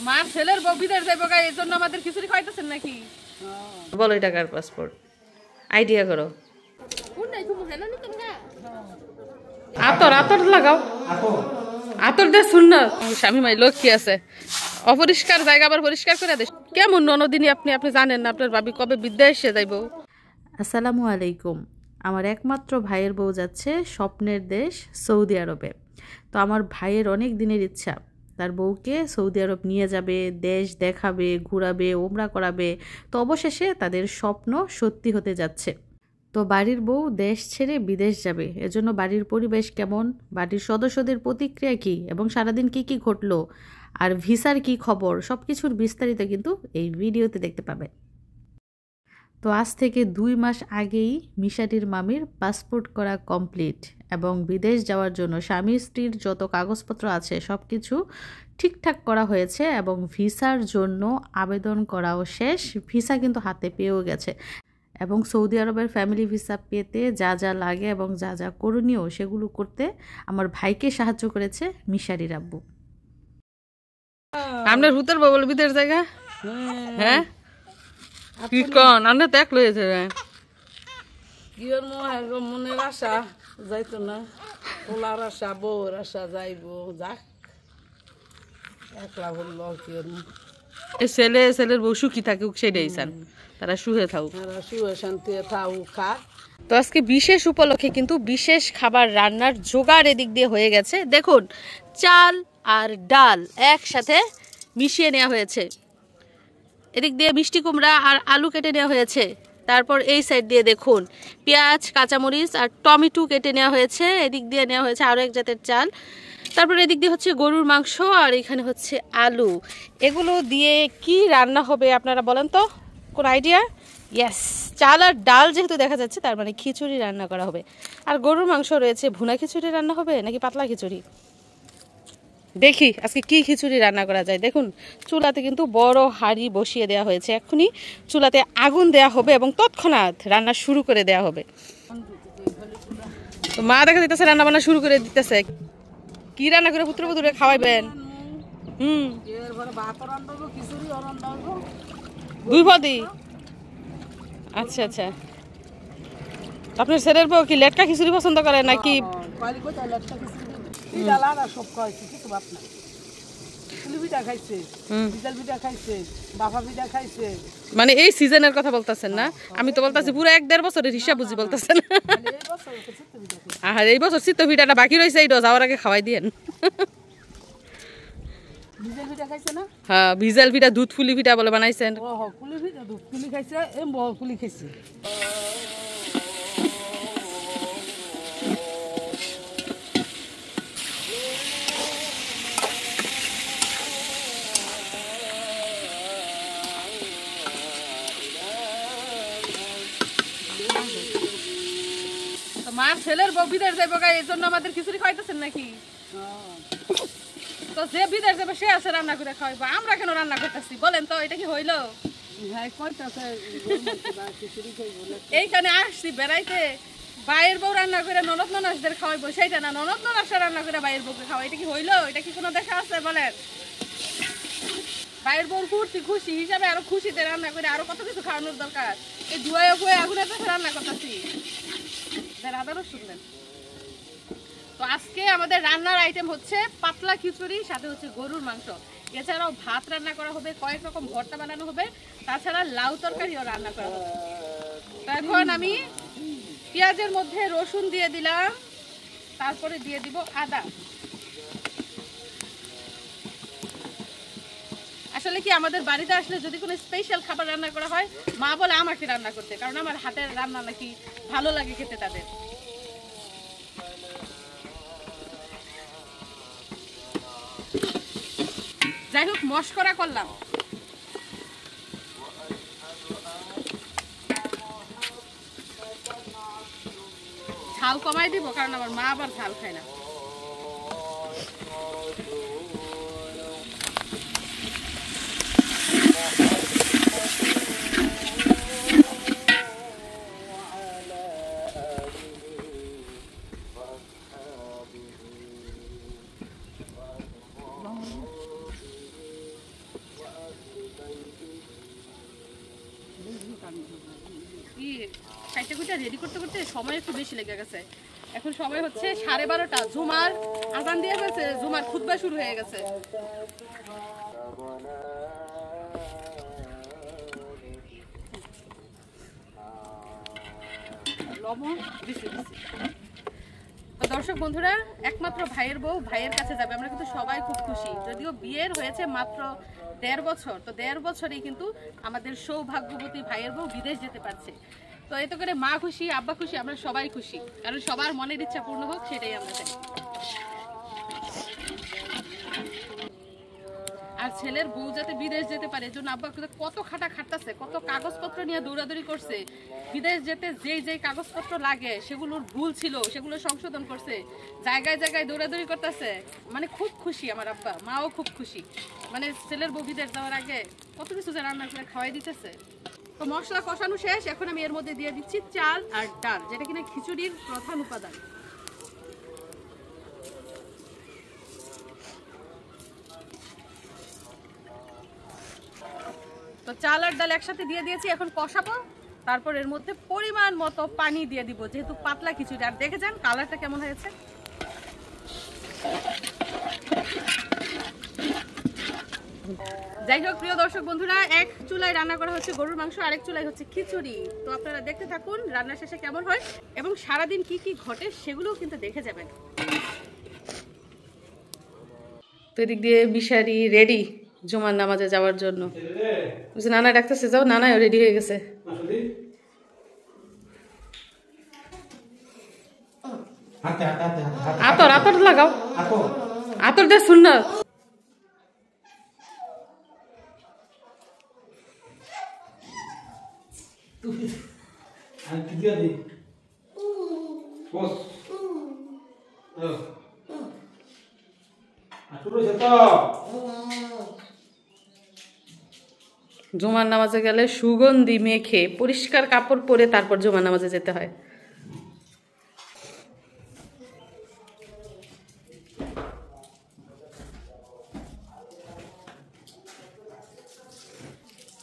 মার ছেলের বউ বিদেশ যাইব গাই, এই জন্য আমাদের খিচুড়ি খাইতেছেন নাকি? বলো এটা কার পাসপোর্ট? আইডিয়া করো। আতর আতর লাগাও, আতর দিয়ে শুন না। স্বামী মাই লক্ষ্মী আছে, অপরিষ্কার জায়গা আবার পরিষ্কার করে দে। কেমন ননদিনী আপনি? আপনি জানেন না আপনার ভাবি কবে বিদেশে যাইব? আসসালামু আলাইকুম। আমার একমাত্র ভাইয়ের বউ যাচ্ছে স্বপ্নের দেশ সৌদি আরবে। তো আমার ভাইয়ের অনেক দিনের ইচ্ছা তার বউকে সৌদি আরব নিয়ে যাবে, দেশ দেখাবে, ঘোরাবে, ওমরা করাবে। তো অবশেষে তাদের স্বপ্ন সত্যি হতে যাচ্ছে। তো বাড়ির বউ দেশ ছেড়ে বিদেশ যাবে, এজন্য বাড়ির পরিবেশ কেমন, বাড়ির সদস্যদের প্রতিক্রিয়া কী এবং সারাদিন কি কি ঘটলো আর ভিসার কি খবর, সব কিছুর বিস্তারিত কিন্তু এই ভিডিওতে দেখতে পাবেন। তো আজ থেকে 2 মাস আগেই মিশাটির মামির পাসপোর্ট করা কমপ্লিট এবং বিদেশ যাওয়ার জন্য স্বামী স্ত্রীর যত কাগজপত্র আছে সব কিছু ঠিকঠাক করা হয়েছে এবং ভিসার জন্য আবেদন করাও শেষ। ভিসা কিন্তু হাতে পেয়েও গেছে এবং সৌদি আরবের ফ্যামিলি ভিসা পেতে যা যা লাগে এবং যা যা করণীয় সেগুলো করতে আমার ভাইকে সাহায্য করেছে মিশারির আব্বু। আপনার হুতের বল বিদেশ জায়গা? হ্যাঁ কি কন আমরা দেখ লয়েছে ইয়র মনের আশা যাইতো না, পোলার আশা, বউর আশা যাইব, যাক একলা বলল কিয়র ছেলের বউ সুখী থাকুক সেটাই চান, তারা সুখে থাকুক, তারা সুখে শান্তি থাকুক খাক। তো আজকে বিশেষ উপলক্ষে কিন্তু বিশেষ খাবার রান্নার জোগাড় এদিক দিয়ে হয়ে গেছে। দেখুন চাল আর ডাল একসাথে মিশিয়ে নেওয়া হয়েছে, এদিক দিয়ে মিষ্টি কুমড়া আর আলু কেটে নেওয়া হয়েছে, তারপর এই সাইড দিয়ে দেখুন পেঁয়াজ, কাঁচামরিচ আর টমেটো কেটে নেওয়া হয়েছে, এদিক দিয়ে নেওয়া হয়েছে আরও এক জাতের চাল, তারপর এদিক দিয়ে হচ্ছে গরুর মাংস আর এখানে হচ্ছে আলু। এগুলো দিয়ে কি রান্না হবে আপনারা বলেন তো, কোন আইডিয়া? ইয়েস, চাল আর ডাল যেহেতু দেখা যাচ্ছে তার মানে খিচুড়ি রান্না করা হবে। আর গরুর মাংস রয়েছে, ভুনা খিচুড়ি রান্না হবে নাকি পাতলা খিচুড়ি, দেখি আজকে কি খিচুড়ি রান্না করা যায়। দেখুন চুলাতে কিন্তু বড় হাঁড়ি বসিয়ে দেওয়া হয়েছে, এক্ষুনি চুলাতে আগুন দেওয়া হবে এবং তৎক্ষণাৎ রান্না শুরু করে দেওয়া হবে। তো মা দেখা দিতেছে রান্না বান্না শুরু করে দিতেছে। কি রান্না করে পুত্রবধূরে খাওয়াইবেন? দুই পদই? আচ্ছা আচ্ছা, আপনার ছেলের বউ কি লেটকা খিচুড়ি পছন্দ করে নাকি? মানে এই সিজনের কথা বলতেছেন না? আমি তো বলতেছি পুরো 1-1.5 বছরের হিসাব বুঝি বলতেছেন। আর এই বছর চিত্ত পিঠাটা বাকি রয়েছে, এইটা যাওয়ার আগে খাওয়াই দিয়েন। হ্যাঁ ভিজাল পিঠা, দুধ ফুলি পিঠা বলে বানাইছেন। মার ছেলের বউ বিদেশ যাইব গাই, এই জন্য আমাদের খিচুড়ি খাইতেছেন নাকি? তো যে বিদেশ যাবে সে আছে রান্না করে খাওয়াইবো, আমরা কেন রান্না করতেছি বলেন তো? এটা কি হইলো? এইখানে আসছি বেড়াইতে, বাইরের বউ রান্না করে ননদ ননাসদের খাওয়াইবো, সেইটা না, ননদ ননাসরা রান্না করে বাইরের বউকে খাওয়া, এটা কি হইলো? এটা কি কোনো দেখা আছে বলেন? বাইরের বউর ফুর্তি খুশি হিসাবে আরো খুশিতে রান্না করে আরো কত কিছু খাওয়ানোর দরকার। এই ধুয়ে ফুয়ে আগুনের কাছে রান্না করতেছি, আদারও শুনলেন। তো আজকে আমাদের রান্নার আইটেম হচ্ছে পাতলা খিচুড়ি, সাথে হচ্ছে গরুর মাংস, এছাড়াও ভাত রান্না করা হবে, কয়েক রকম ভর্তা বানানো হবে, তাছাড়া লাউ তরকারিও রান্না করা হবে। তো এখন আমি পেঁয়াজের মধ্যে রসুন দিয়ে দিলাম, তারপরে দিয়ে দিব আদা। আসলে কি আমাদের বাড়িতে আসলে যদি কোনো স্পেশাল খাবার রান্না করা হয়, মা বলে আমাকে রান্না করতে, কারণ আমার হাতের রান্না নাকি ভালো লাগে খেতে তাদের। যাই হোক মশকরা করলাম। ঝাল কমাই দিব, কারণ আমার মা আবার ঝাল খায় না। কি কাইটা কুইটা রেডি করতে করতে সময় একটু বেশি লেগে গেছে। এখন সময় হচ্ছে 12:30, জুমার আজান দিয়ে গেছে, জুমার খুতবা শুরু হয়ে গেছে। লবণ দিছি। দর্শক বন্ধুরা, একমাত্র ভাইয়ের বউ ভাইয়ের কাছে যাবে, আমরা কিন্তু সবাই খুব খুশি। যদিও বিয়ের হয়েছে মাত্র 1.5 বছর, তো 1.5 বছরেই কিন্তু আমাদের সৌভাগ্যবতী ভাইয়ের বউ বিদেশ যেতে পারছে। তো এতে করে মা খুশি, আব্বা খুশি, আমরা সবাই খুশি, কারণ সবার মনের ইচ্ছা পূর্ণ হোক, সেটাই আমরা চাই। আর ছেলের বউ যাতে বিদেশ যেতে পারে, এর জন্য আব্বা কত খাটা খাটতেছে, কত কাগজপত্র নিয়ে দৌড়াদৌড়ি করছে। বিদেশ যেতে যেই কাগজপত্র লাগে সেগুলোর ভুল ছিল, সেগুলো সংশোধন করছে, জায়গায় জায়গায় দৌড়াদৌড়ি করতেছে। মানে খুব খুশি আমার আব্বা, মাও খুব খুশি। মানে ছেলের বউ বিদেশ যাওয়ার আগে কত কিছু যে রান্না করে খাওয়াই দিতেছে। তো মশলা কষানো শেষ, এখন আমি এর মধ্যে দিয়ে দিচ্ছি চাল আর ডাল, যেটা কিনা খিচুড়ির প্রধান উপাদান। তো চাল আর ডাল একসাথে দিয়ে দিয়েছি, এখন কষাবো। তারপর এর মধ্যে পরিমাণ মতো পানি দিয়ে দিব, যেহেতু পাতলা খিচুড়ি। আর দেখে যান কালারটা কেমন হয়েছে। যাই হোক প্রিয় দর্শক বন্ধুরা, এক চুলায় রান্না করা হচ্ছে গরুর মাংস, আরেক চুলায় হচ্ছে খিচুড়ি। তো আপনারা দেখতে থাকুন রান্না শেষে কেমন হয় এবং সারাদিন কি কি ঘটে সেগুলোও কিন্তু দেখে যাবেন। তো এদিক দিয়ে মিশারি রেডি জুমার নামাজে যাওয়ার জন্য। নানা ডাকতেছে, যাও, নানাও রেডি হয়ে গেছে। আতর আতর লাগাও, আতর দিয়ে শুন না। জুমার নামাজে গেলে সুগন্ধি মেখে পরিষ্কার কাপড় পরে তারপর জুমার নামাজে যেতে হয়।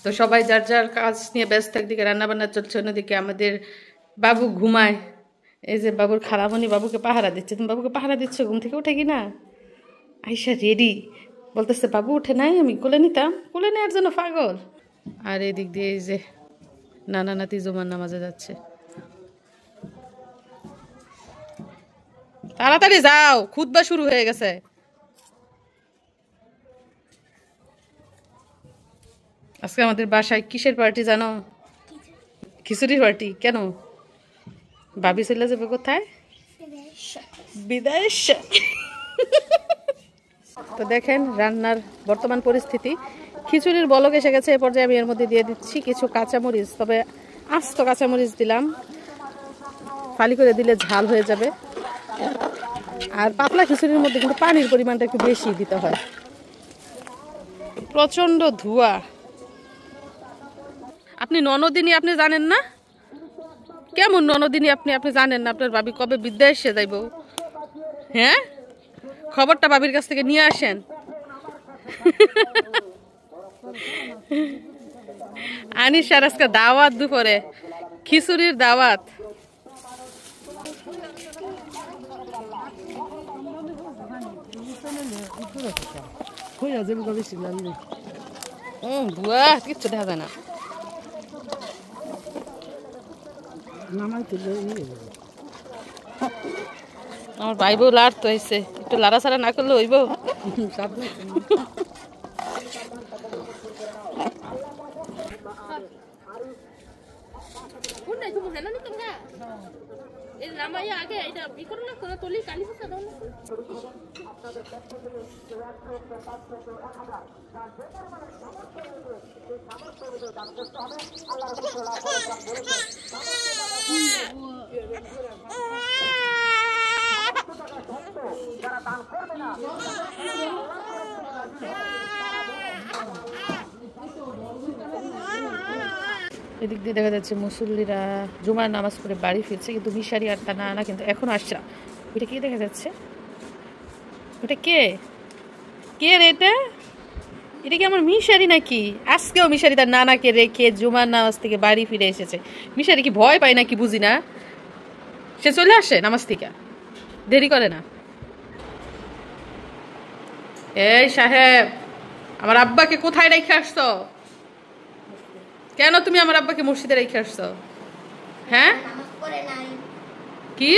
তো সবাই যার যার কাজ নিয়ে ব্যস্ত, একদিকে রান্না বান্না চলছে, অন্যদিকে আমাদের বাবু ঘুমায়। এই যে বাবুর খালামণি বাবুকে পাহারা দিচ্ছে। তুমি বাবুকে পাহারা দিচ্ছ, ঘুম থেকে উঠে কিনা আইসা রেডি, বলতেছে বাবু উঠে নাই, আমি কোলে নিতাম, কোলে নেওয়ার জন্য পাগল। আর এদিক দিয়ে এই যে নানা নাতি জুমার নামাজে যাচ্ছে। তাড়াতাড়ি যাও, খুতবা শুরু হয়ে গেছে। আজকে আমাদের বাসায় কিসের পার্টি জানো? খিচুড়ির পার্টি। কেন? ভাবি চলে যাবে কোথায়? বিদেশ। তো দেখেন রান্নার বর্তমান পরিস্থিতি, খিচুড়ির বলক এসে গেছে। এ পর্যায়ে আমি এর মধ্যে দিয়ে দিচ্ছি কিছু কাঁচামরিচ, তবে আস্ত কাঁচামরিচ দিলাম, ফালি করে দিলে ঝাল হয়ে যাবে। আর পাতলা খিচুড়ির মধ্যে কিন্তু পানির পরিমাণটা একটু বেশি দিতে হয়। প্রচন্ড ধোঁয়া। আপনি ননদিনী, আপনি জানেন না? কেমন ননদিনী আপনি? আপনি জানেন না আপনার ভাবি কবে বিদেশে যাইব? হ্যাঁ, খবরটা ভাবির কাছ থেকে নিয়ে আসেন। আনিশার আজকে দাওয়াত, দুপুরে খিচুড়ির দাওয়াত। ধোঁয়া, কিচ্ছু দেখা যায় না। আমার ভাই বউ লাড় তো হয়েছে, একটু লাড়াছাড়া না করলে হইব। এদিক দিয়ে দেখা যাচ্ছে মুসল্লিরা জুমার নামাজ পড়ে বাড়ি ফিরছে, কিন্তু মিশারি আর তার নানা কিন্তু এখন আসছে না। ওইটা কি দেখা যাচ্ছে? ওটা কে? কে রে এটা? এটা কি আমার মিশারি নাকি? আজকেও মিশারি তার নানাকে রেখে জুমার নামাজ থেকে বাড়ি ফিরে এসেছে। মিশারি কি ভয় পায় নাকি বুঝি না, সে চলে আসে নামাজ থেকে, দেরি করে না। এই সাহেব, আমার আব্বাকে কোথায় রেখে আসছো? কেন তুমি আমার আব্বাকে মসজিদে রেখে আসছো? হ্যাঁ কি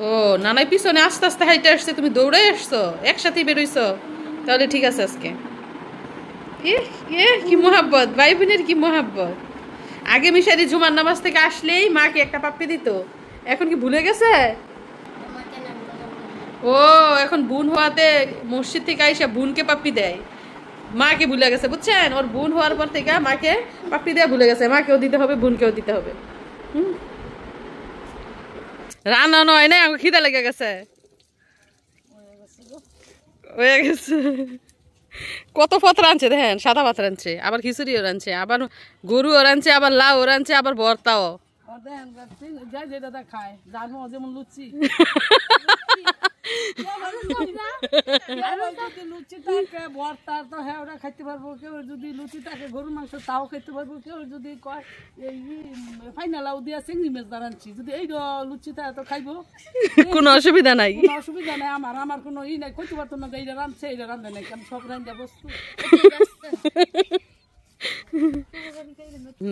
ও নানাই পিছনে আস্তে আস্তে হাইটে আসছে, তুমি দৌড়ে আসছো, একসাথেই বেরোইছো, তাহলে ঠিক আছে। আজকে কি মোহাব্বত, ভাই বোনের কি মোহাব্বত। আগে মিশারি জুমার নামাজ থেকে আসলেই মাকে একটা পাপ্পি দিত, এখন কি ভুলে গেছে? ও এখন বোন হওয়াতে মসজিদ থেকে আইসা বোনকে পাপ্পি দেয়, মাকে ভুলে গেছে বুঝছেন। ওর বোন হওয়ার পর থেকে মাকে পাপ্পি দেওয়া ভুলে গেছে, মাকেও দিতে হবে বোনকেও দিতে হবে। রান্না নয় না, আমাকে খিদে লেগে গেছে, হয়ে গেছে। কত পথ রাঁধছে দেখেন, সাদা ভাত রাঁধছে, আবার খিচুড়িও রাঁধছে, আবার গরুও রাঁধছে, আবার লাউ রাঁধছে, আবার ভর্তাও। খায় যেমন লুচি লুচি থাকে ভর্তা তো হ্যাঁ ওরা খাইতে পারবো, কেউ যদি লুচি থাকে গরুর মাংস তাও খাইতে পারবো, কেউ যদি কয় ফাইনালাও দিয়া চিংড়ি মাছ দাঁড়াচ্ছি, যদি এই লুচি তা তো খাইবো, কোনো অসুবিধা নাই, কোনো অসুবিধা নাই। আমার কোনো ই নাই, কইতে পারতো না যে এইটা রাঁধছে এইটা রাঁধে নাই, কারণ সব রাঁধা বস্তু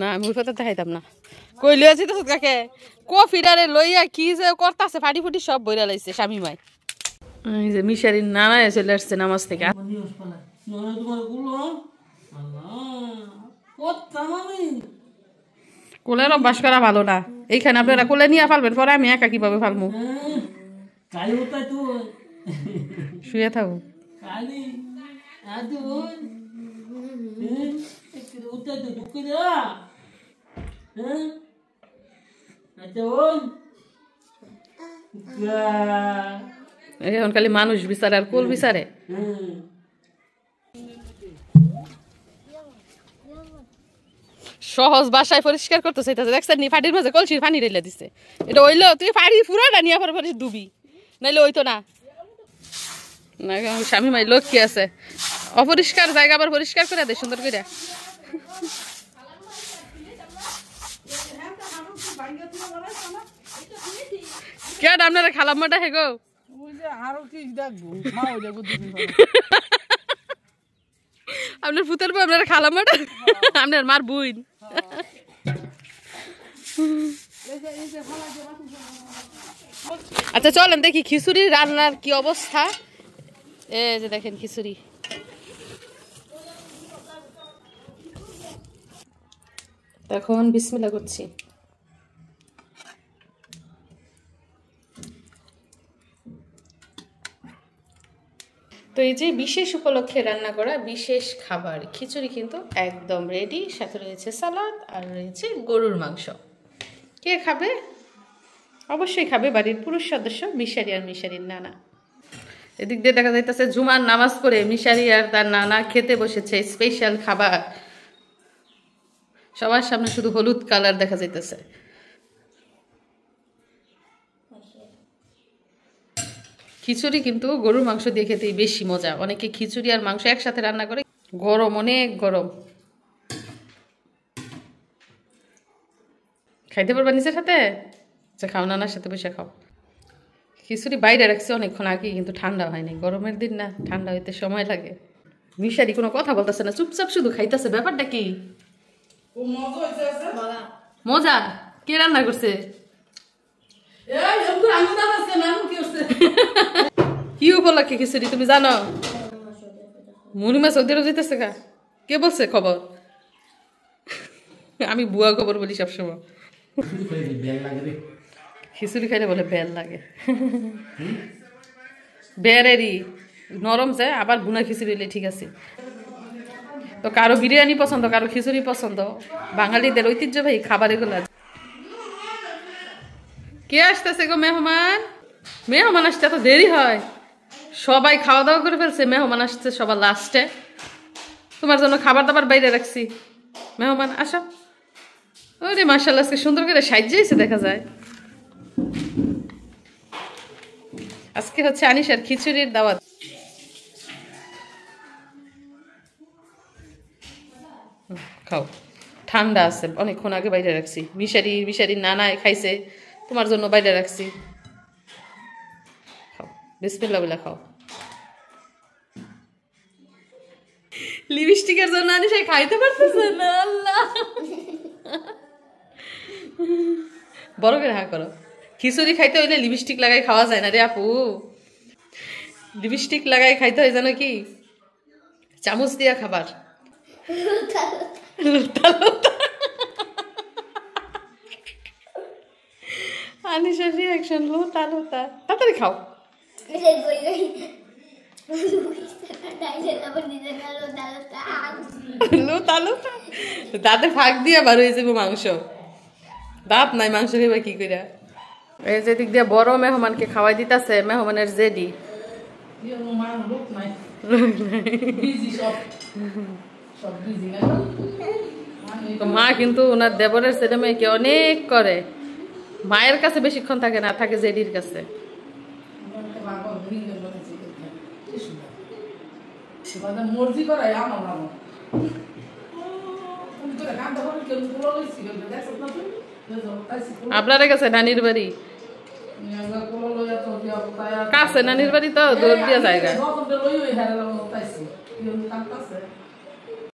না আমি কথা দেখাইতাম না। কই লইয়া যেতেছ কাকে? কফিটারে লইয়া কি যে করতাছে, ফাটি ফুটি সব বইরা লাইছে স্বামী মাই। এই যে মিশারির নানা চলে আসছে নামাজ থেকে। কোলের অভ্যাস করা ভালো না, এইখানে আপনারা কোলে নিয়ে ফালবেন, পরে আমি একা কিভাবে ফালবো? শুয়ে থাকো। এখন খালি মানুষ বিচারে আর কোল বিচারে। সহজ বাসায় পরিষ্কার করতে চাইতেছে, দেখছেন নি ফাটির মাঝে কলসির পানি রেলে দিচ্ছে। এটা হইলো তুই ফাড়ি পুরোটা নিয়ে পরে পরে ডুবি, নাইলে হইতো না। স্বামী মাই লোক কি আছে, অপরিষ্কার জায়গা আবার পরিষ্কার করে দেয় সুন্দর করে। কেন আপনারা খালাম মাটা হে গো? আপনার ফুতের বউ আপনারা খালাম মাটা, আপনার মার বুইন। আচ্ছা চলেন দেখি খিচুড়ি রান্নার কি অবস্থা। এই যে দেখেন খিচুড়ি, এখন বিসমিল্লাহ করছি। তো এই যে বিশেষ উপলক্ষে রান্না করা বিশেষ খাবার খিচুড়ি কিন্তু একদম রেডি, সাথে রয়েছে সালাদ আর রয়েছে গরুর মাংস। কে খাবে? অবশ্যই খাবে বাড়ির পুরুষ সদস্য মিশারি আর মিশারির নানা। এদিক দিয়ে দেখা যাইতেছে জুমার নামাজ পড়ে মিশারি আর তার নানা খেতে বসেছে স্পেশাল খাবার। সবার সামনে শুধু হলুদ কালার দেখা যাইতেছে। খিচুড়ি কিন্তু গরুর মাংস দিয়ে খেতেই বেশি মজা। অনেকে খিচুড়ি আর মাংস একসাথে রান্না করে, গরম অনেক গরম, খাইতে পারবা নিচের সাথে? আচ্ছা খাও, নানার সাথে বসে খাও। খিচুড়ি বাইরে রাখছে অনেকক্ষণ আগে, কিন্তু ঠান্ডা হয়নি, গরমের দিন না, ঠান্ডা হইতে সময় লাগে। মিশারি কোনো কথা বলতেছে না, চুপচাপ শুধু খাইতেছে। ব্যাপারটা কি? মজা? কে রান্না করছে? কি উপলক্ষে খিচুড়ি তুমি জানো? মুনিমা সৌদি আরব যেতেছে গা, কে বলছে খবর? আমি বুয়া খবর বলি সবসময়। খিচুড়ি খাইলে বলে বেল লাগে, বেরেরই নরম যায়, আবার বুনা খিচুড়ি হলে ঠিক আছে। তো কারো বিরিয়ানি পছন্দ, কারো খিচুড়ি পছন্দ, বাঙালিদের ঐতিহ্যবাহী খাবার এগুলো। কে আসতেছে গো? মেহমান? মেহমান আসতে এত দেরি হয়? সবাই খাওয়া দাওয়া করে ফেলছে, মেহমান আসছে সবার লাস্টে। তোমার জন্য খাবার দাবার বাইরে রাখছি, মেহমান আসো। ওরে মাশাআল্লাহ, আজকে সুন্দর করে সাজিয়েছে দেখা যায়। আজকে হচ্ছে আনিশার খিচুড়ির দাওয়াত। খাও, ঠান্ডা আছে, অনেকক্ষণ আগে বাইরে রাখছি। মিশারি নানায় খাইছে, তোমার জন্য বাইরে রাখছি। খাও, বিসমিল্লাহ বলে খাও। লিপস্টিকের জন্য আনিশা খাইতে পারতেছে না। আল্লাহ, বড় করে হা করো। খিচুড়ি খাইতে হইলে লিপস্টিক লাগাই খাওয়া যায় না রে আপু। লিপস্টিক লাগাই খাইতে হয় জানো কি, চামচ দিয়া খাবার। আনিশার রিয়াকশন লোতা লোতা। তাড়াতাড়ি খাও। লোতা লোতা দাঁতে ফাঁক দিয়া বার হয়ে যাবো মাংস। দাঁত নাই, মাংস খাইবা কি কইরা। এই যে দিক দিয়ে বড় মেহমানকে খাওয়াই দিতেছে, মেহমানের জেডি। মা কিন্তু ওনার দেবরের ছেলে মেয়েকে অনেক করে, মায়ের কাছে বেশিক্ষণ থাকে না, থাকে জেডির কাছে। আপনারা গেছে নানির বাড়ি কাছে, নানির বাড়ি তো দৌড় দিয়া জায়গা।